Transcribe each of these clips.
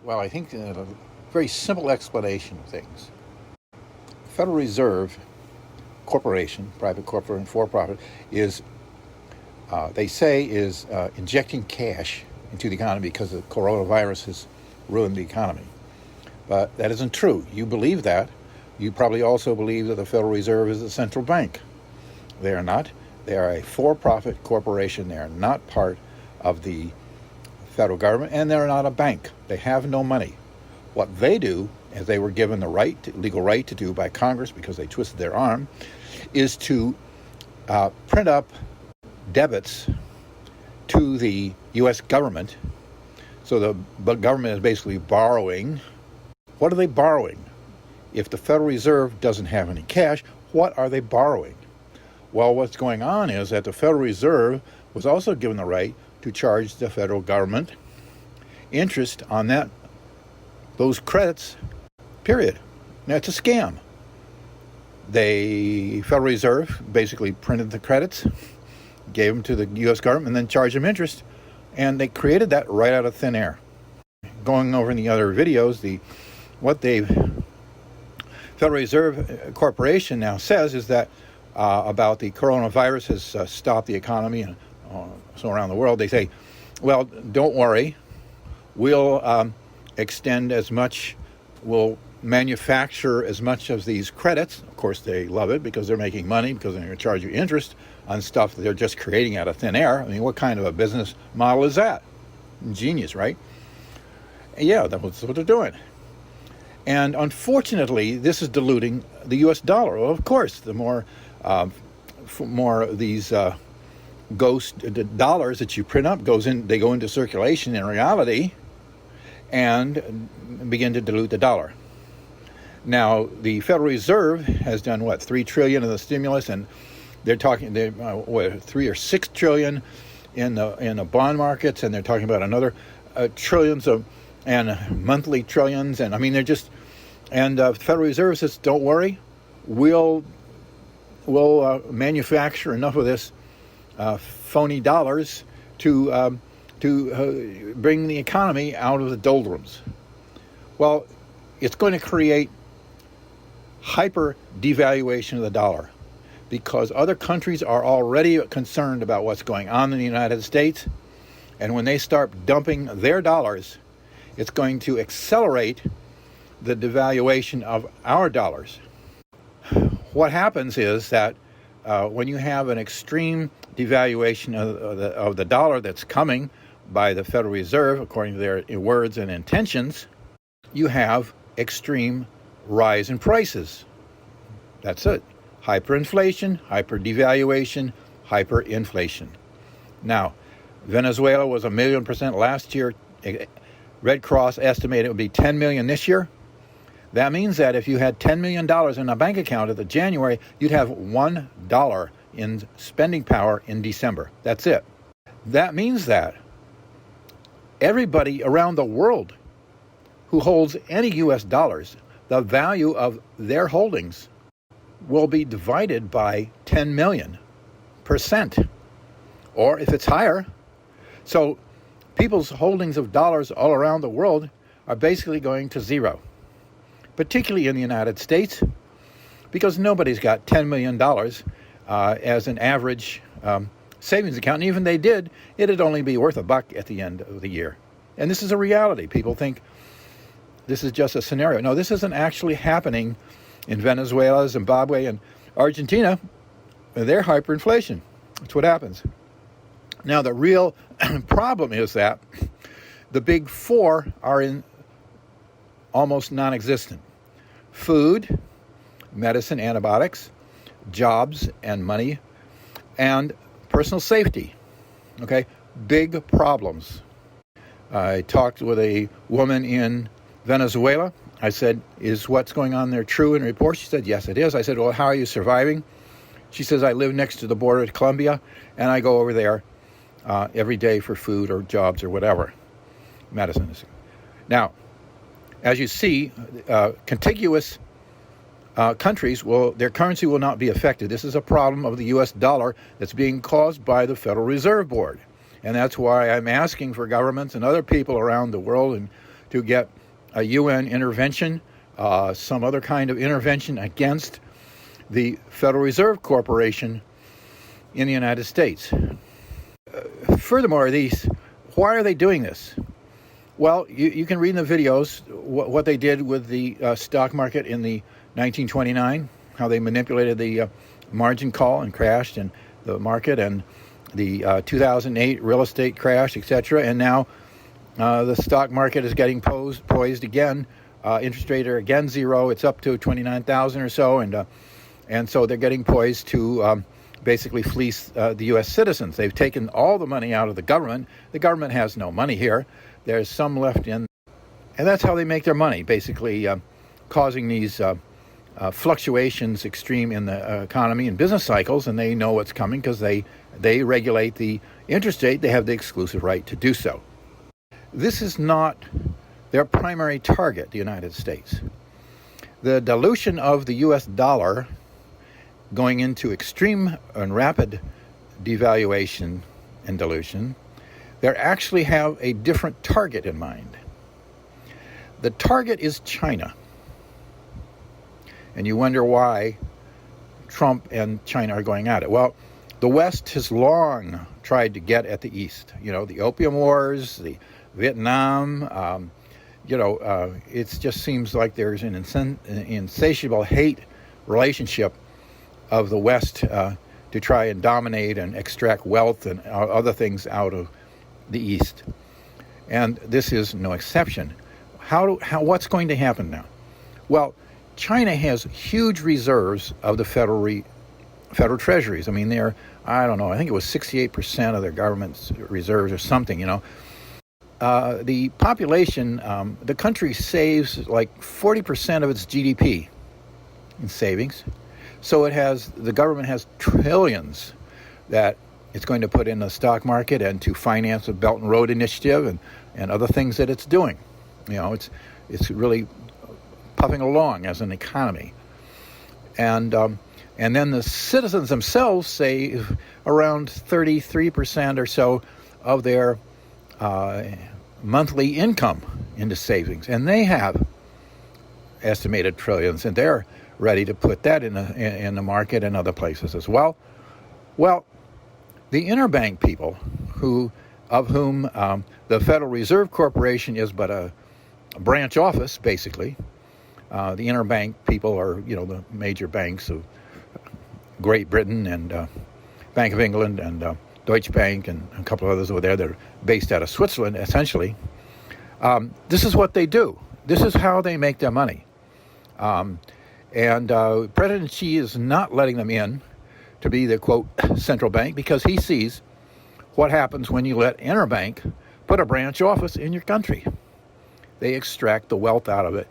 Well, I think a very simple explanation of things. Federal Reserve Corporation, private corporate and for-profit, is they say is injecting cash into the economy because the coronavirus has ruined the economy. But that isn't true. You believe that. You probably also believe that the Federal Reserve is a central bank. They are not. They are a for-profit corporation. They are not part of the federal government, and they're not a bank. They have no money. What they do, as they were given the legal right to do by Congress because they twisted their arm, is to print up debits to the U.S. government. So the government is basically borrowing. What are they borrowing? If the Federal Reserve doesn't have any cash, what are they borrowing? Well, what's going on is that the Federal Reserve was also given the right to charge the federal government interest on those credits, period. Now, it's a scam. The Federal Reserve basically printed the credits, gave them to the U.S. government, and then charged them interest. And they created that right out of thin air. Going over in the other videos, what the Federal Reserve Corporation now says is that about the coronavirus has stopped the economy and so around the world. They say, well, don't worry. We'll extend as much, we'll manufacture as much of these credits. Of course, they love it because they're making money, because they're going to charge you interest on stuff that they're just creating out of thin air. I mean, what kind of a business model is that? Ingenious, right? Yeah, that's what they're doing. And unfortunately, this is diluting the U.S. dollar. Well, of course, the more of these ghost dollars that you print up they go into circulation in reality and begin to dilute the dollar. Now, the Federal Reserve has done $3 trillion of the stimulus, and they're talking 3 or 6 trillion in the bond markets, and they're talking about another trillions and monthly trillions, and I mean the Federal Reserve says, don't worry, we'll manufacture enough of this phony dollars to bring the economy out of the doldrums. Well, it's going to create hyper devaluation of the dollar because other countries are already concerned about what's going on in the United States, and when they start dumping their dollars, it's going to accelerate the devaluation of our dollars. What happens is that when you have an extreme devaluation of the dollar that's coming by the Federal Reserve, according to their words and intentions, you have extreme rise in prices. That's it. Hyperinflation, hyper-devaluation, hyperinflation. Now, Venezuela was 1,000,000% last year. Red Cross estimated it would be 10 million this year. That means that if you had $10 million in a bank account at the January, you'd have $1 in spending power in December. That's it. That means that everybody around the world who holds any U.S. dollars, the value of their holdings will be divided by 10 million%. Or if it's higher. So people's holdings of dollars all around the world are basically going to zero, particularly in the United States, because nobody's got $10 million as an average savings account. And even they did, it'd only be worth $1 at the end of the year. And this is a reality. People think this is just a scenario. No, this isn't actually happening in Venezuela, Zimbabwe, and Argentina. They're hyperinflation. That's what happens. Now, the real problem is that the big four are in almost non-existent. Food, medicine, antibiotics, jobs and money, and personal safety. Okay, big problems. I talked with a woman in Venezuela. I said, is what's going on there true in the report? She said, yes, it is. I said, well, how are you surviving? She says, I live next to the border of Colombia, and I go over there every day for food or jobs or whatever, medicine. Now, as you see, contiguous countries, their currency will not be affected. This is a problem of the U.S. dollar that's being caused by the Federal Reserve Board. And that's why I'm asking for governments and other people around the world to get a UN intervention, some other kind of intervention against the Federal Reserve Corporation in the United States. Furthermore, why are they doing this? Well, you can read in the videos what they did with the stock market in the 1929, how they manipulated the margin call and crashed in the market, and the 2008 real estate crash, etc. And now the stock market is getting poised again. Interest rates are again zero. It's up to 29,000 or so, and so they're getting poised to basically fleece the U.S. citizens. They've taken all the money out of the government. The government has no money here. There's some left in, and that's how they make their money, basically causing these fluctuations extreme in the economy and business cycles, and they know what's coming because they regulate the interest rate. They have the exclusive right to do so. This is not their primary target, the United States. The dilution of the U.S. dollar going into extreme and rapid devaluation and dilution, they actually have a different target in mind. The target is China. And you wonder why Trump and China are going at it. Well, the West has long tried to get at the East. The Opium Wars, the Vietnam. It just seems like there's an insatiable hate relationship of the West to try and dominate and extract wealth and other things out of the East. And this is no exception. What's going to happen now? Well, China has huge reserves of the federal treasuries. I mean, I think it was 68% of their government's reserves or something, The population, the country saves like 40% of its GDP in savings. So the government has trillions that it's going to put in the stock market and to finance the Belt and Road Initiative and other things that it's doing. It's really puffing along as an economy. And then the citizens themselves save around 33% or so of their monthly income into savings. And they have estimated trillions, and they're ready to put that in the market and other places as well. Well, the interbank people, of whom the Federal Reserve Corporation is but a branch office, basically. The interbank people are, the major banks of Great Britain and Bank of England and Deutsche Bank and a couple of others over there that are based out of Switzerland, essentially. This is what they do. This is how they make their money. And President Xi is not letting them in to be the, quote, central bank, because he sees what happens when you let interbank put a branch office in your country. They extract the wealth out of it,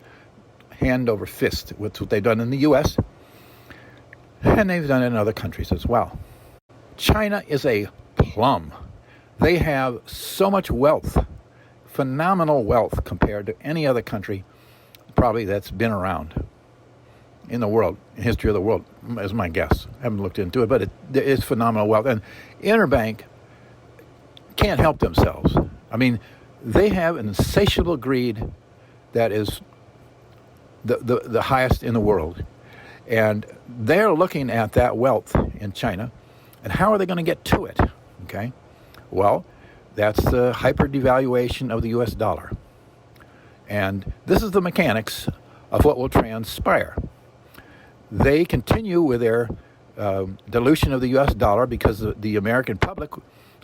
hand over fist. That's what they've done in the U.S., and they've done it in other countries as well. China is a plum. They have so much wealth, phenomenal wealth compared to any other country probably that's been around in the world, in history of the world, is my guess. I haven't looked into it, but there is phenomenal wealth. And interbank can't help themselves. I mean, they have an insatiable greed that is the highest in the world. And they're looking at that wealth in China, and how are they going to get to it? Okay? Well, that's the hyper devaluation of the U.S. dollar. And this is the mechanics of what will transpire. They continue with their dilution of the U.S. dollar because the American public,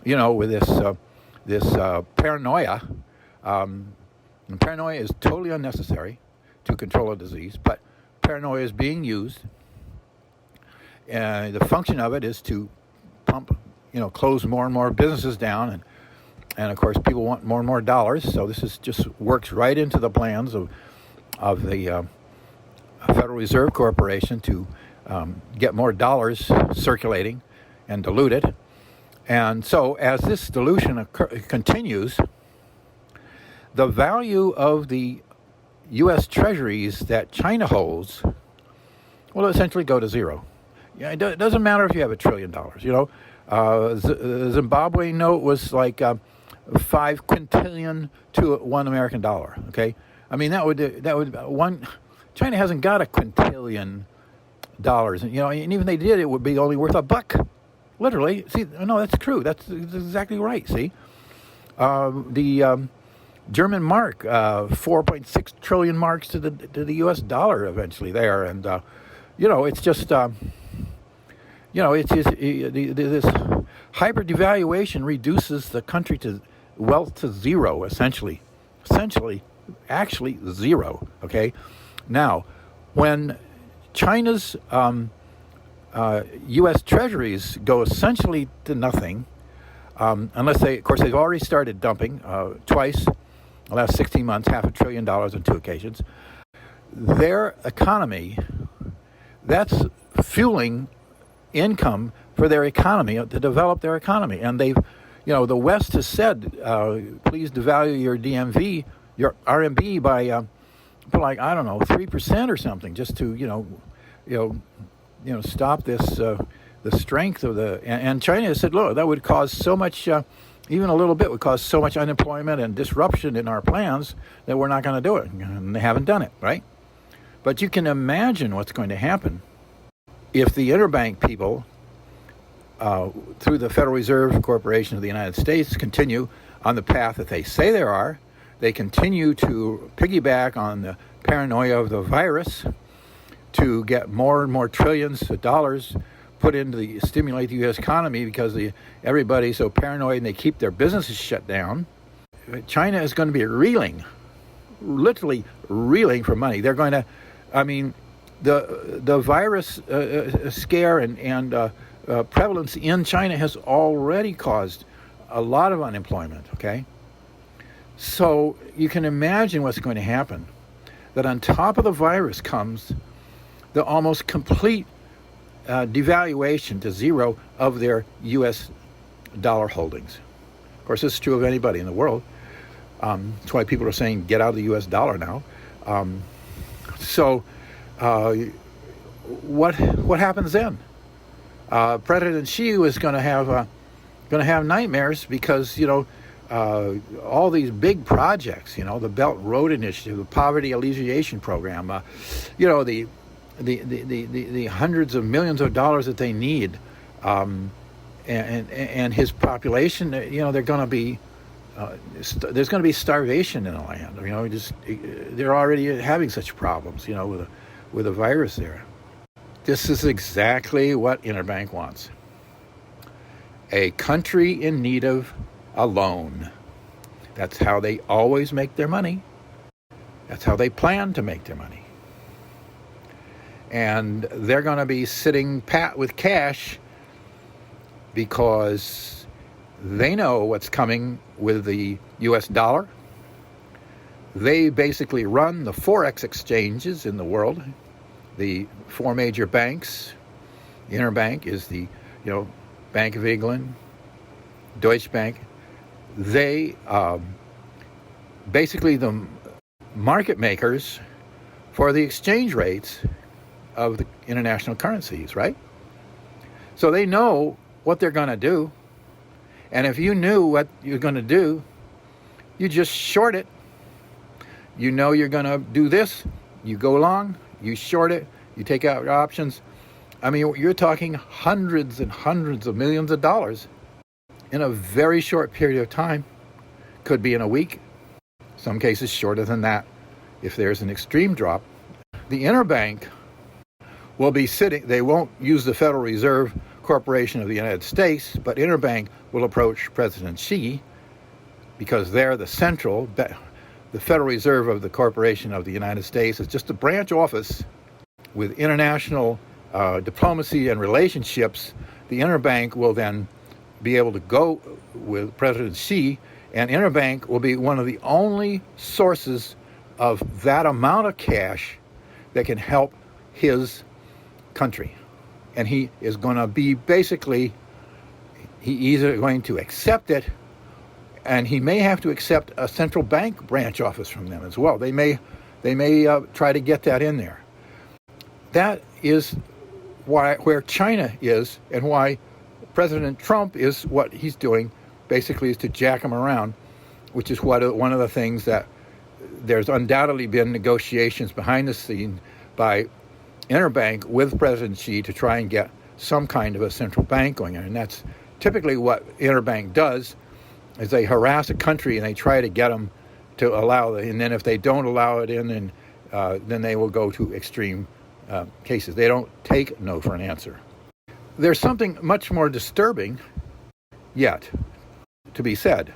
with this paranoia. And paranoia is totally unnecessary to control a disease, but paranoia is being used. And the function of it is to pump, close more and more businesses down, and of course people want more and more dollars. So this is just works right into the plans of the Federal Reserve Corporation to get more dollars circulating and dilute it. And so as this dilution continues, the value of the U.S. treasuries that China holds will essentially go to zero. It doesn't matter if you have $1 trillion. The Zimbabwe note was like 5 quintillion to $1 American. Okay, I mean that would one. China hasn't got a quintillion dollars, and and even if they did, it would be only worth $1. Literally, see, no, that's true. That's exactly right. See, the German mark, 4.6 trillion marks to the U.S. dollar eventually there, and it's just it's just this hyper devaluation reduces the country to wealth to zero, essentially, actually zero. Okay, now when China's U.S. treasuries go essentially to nothing, unless they've already started dumping twice in the last 16 months, $500 billion on 2 occasions. Their economy, that's fueling income for their economy, to develop their economy. And they've, the West has said, please devalue your DMV, your RMB by, like, I don't know, 3% or something, just to, stop this, the strength of the, and China has said, look, that would cause so much, even a little bit would cause so much unemployment and disruption in our plans that we're not going to do it. And they haven't done it, right? But you can imagine what's going to happen if the interbank people, through the Federal Reserve Corporation of the United States, continue on the path that they say they are. They continue to piggyback on the paranoia of the virus to get more and more trillions of dollars put into stimulate the U.S. economy because everybody's so paranoid and they keep their businesses shut down. China is going to be literally reeling for money. They're going to, the virus scare and prevalence in China has already caused a lot of unemployment, okay? So you can imagine what's going to happen, that on top of the virus comes the almost complete devaluation to zero of their U.S. dollar holdings. Of course, this is true of anybody in the world. That's why people are saying, get out of the U.S. dollar now. What happens then? President Xi was going to have nightmares because all these big projects, the Belt and Road Initiative, the Poverty Alleviation Program, the hundreds of millions of dollars that they need, and his population, they're going to be there's going to be starvation in the land. They're already having such problems, with a virus there. This is exactly what Interbank wants. A country in need of a loan. That's how they always make their money. That's how they plan to make their money. And they're going to be sitting pat with cash because they know what's coming with the U.S. dollar. They basically run the Forex exchanges in the world. The 4 major banks. The Interbank is the, Bank of England, Deutsche Bank. They basically the market makers for the exchange rates of the international currencies, right? So they know what they're going to do. And if you knew what you're going to do, you just short it. You're going to do this. You go long, you short it, you take out your options. You're talking hundreds and hundreds of millions of dollars in a very short period of time. Could be in a week. Some cases shorter than that if there's an extreme drop. The Interbank will be sitting, they won't use the Federal Reserve Corporation of the United States, but Interbank will approach President Xi because they're the Federal Reserve of the Corporation of the United States is just a branch office with international diplomacy and relationships. The Interbank will then be able to go with President Xi, and Interbank will be one of the only sources of that amount of cash that can help his country. And he is going to be he's either going to accept it, and he may have to accept a central bank branch office from them as well. They may try to get that in there. That is where China is, and why President Trump is what he's doing basically is to jack them around, which is one of the things that there's undoubtedly been negotiations behind the scene by Interbank with President Xi to try and get some kind of a central bank going on. And that's typically what Interbank does, is they harass a country and they try to get them to allow it. And then if they don't allow it in, then they will go to extreme cases. They don't take no for an answer. There's something much more disturbing yet to be said.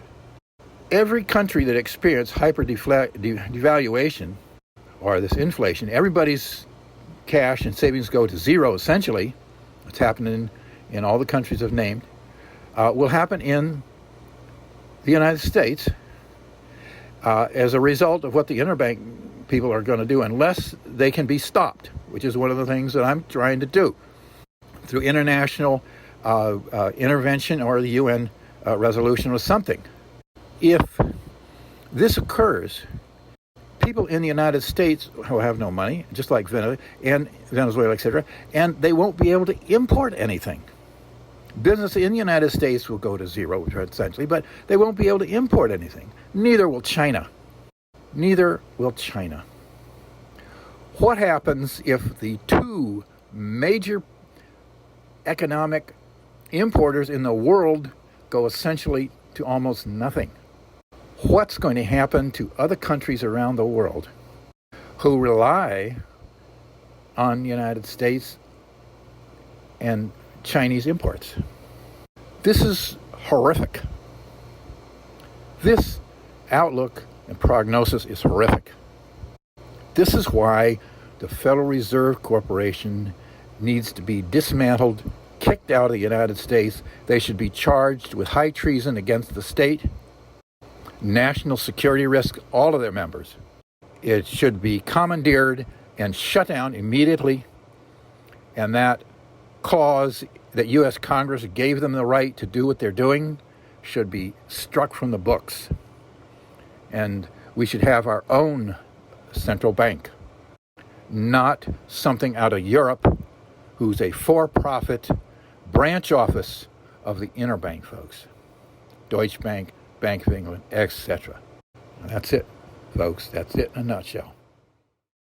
Every country that experienced devaluation or this inflation, everybody's cash and savings go to zero, essentially. It's happening in all the countries I've named. Will happen in the United States as a result of what the Interbank people are going to do, unless they can be stopped, which is one of the things that I'm trying to do through international intervention or the UN resolution or something. If this occurs, people in the United States who have no money, just like Venezuela, etc., and they won't be able to import anything. Business in the United States will go to zero, essentially, but they won't be able to import anything. Neither will China. Neither will China. What happens if the two major economic importers in the world go essentially to almost nothing? What's going to happen to other countries around the world who rely on the United States and Chinese imports? This is horrific. This outlook and prognosis is horrific. This is why the Federal Reserve Corporation needs to be dismantled, kicked out of the United States. They should be charged with high treason against the state, national security risk, all of their members. It should be commandeered and shut down immediately, and that clause that U.S. Congress gave them the right to do what they're doing should be struck from the books. And we should have our own central bank, not something out of Europe who's a for-profit branch office of the Interbank folks. Deutsche Bank, Bank of England, etc. That's it, folks. That's it in a nutshell.